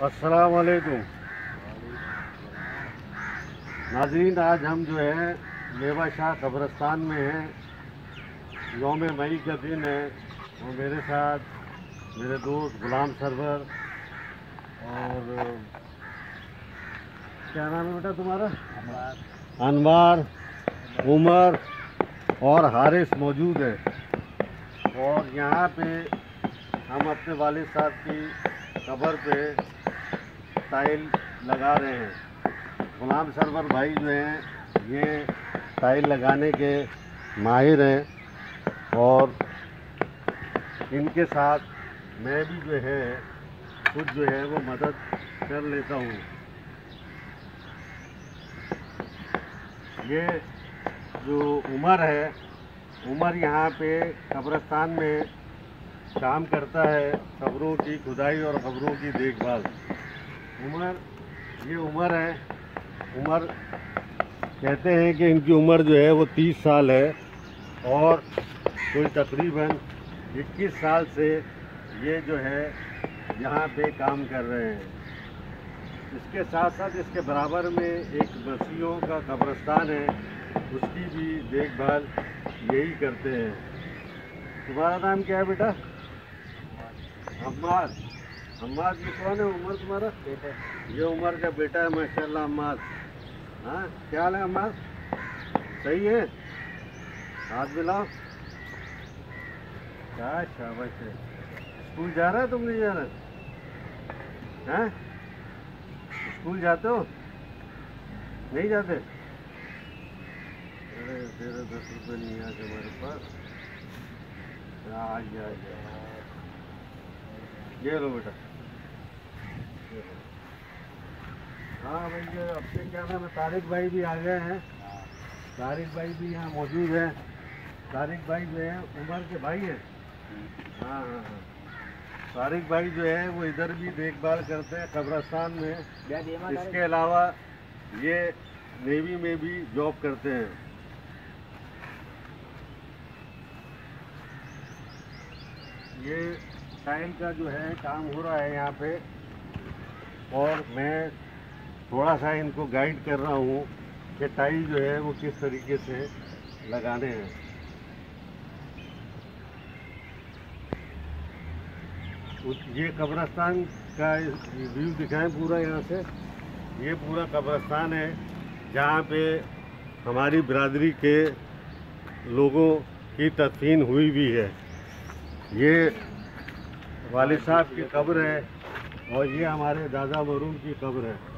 अस्सलाम वालेकुम नाज़रीन, आज हम जो है मेवा शाह कब्रस्तान में हैं। यौम मई का दिन है और मेरे साथ मेरे दोस्त गुलाम सरवर और क्या नाम है बेटा तुम्हारा? अनवार, उमर और हारिस मौजूद है। और यहाँ पे हम अपने वालिद साहब की कब्र पे टाइल लगा रहे हैं। गुलाम सरवर भाई जो हैं ये टाइल लगाने के माहिर हैं और इनके साथ मैं भी जो है कुछ जो है वो मदद कर लेता हूँ। ये जो उमर है, उमर यहाँ पे कब्रिस्तान में काम करता है, कब्रों की खुदाई और कब्रों की देखभाल। ये उमर है। उमर कहते हैं कि इनकी उम्र जो है वो 30 साल है और कोई तकरीबन 21 साल से ये जो है यहाँ पे काम कर रहे हैं। इसके साथ साथ इसके बराबर में एक बस्तियों का कब्रिस्तान है, उसकी भी देखभाल यही करते हैं। तुम्हारा नाम क्या है बेटा? अम्मार। अम्मार जी कौन है? उमर तुम्हारा बेटा? ये उमर का बेटा है माशाल्लाह। अम्मार, हाँ क्या हाल है अम्मार? सही है? हाथ मिलाओ। क्या शाबाश है। स्कूल जा रहा है? तुम नहीं जा रहे हैं? स्कूल जाते हो? नहीं जाते? अरे तेरे 10 रुपये नहीं आते हमारे पास। आ ये लो बेटा। हाँ भैया, अपने क्या नाम है, तारिक भाई भी आ गए हैं। तारिक भाई भी यहाँ मौजूद हैं। तारिक भाई जो है उमर के भाई हैं। हाँ हाँ हाँ, तारिक भाई जो है वो इधर भी देखभाल करते हैं कब्रिस्तान में। इसके अलावा ये नेवी में भी जॉब करते हैं। ये टाइल का जो है काम हो रहा है यहाँ पे और मैं थोड़ा सा इनको गाइड कर रहा हूँ कि टाइल जो है वो किस तरीके से लगाने हैं। ये कब्रिस्तान का व्यू दिखाएं पूरा यहाँ से। ये पूरा कब्रिस्तान है जहाँ पे हमारी बिरादरी के लोगों की तदफीन हुई भी है। ये वालिद साहब की कब्र है और ये हमारे दादा मरूम की कब्र है।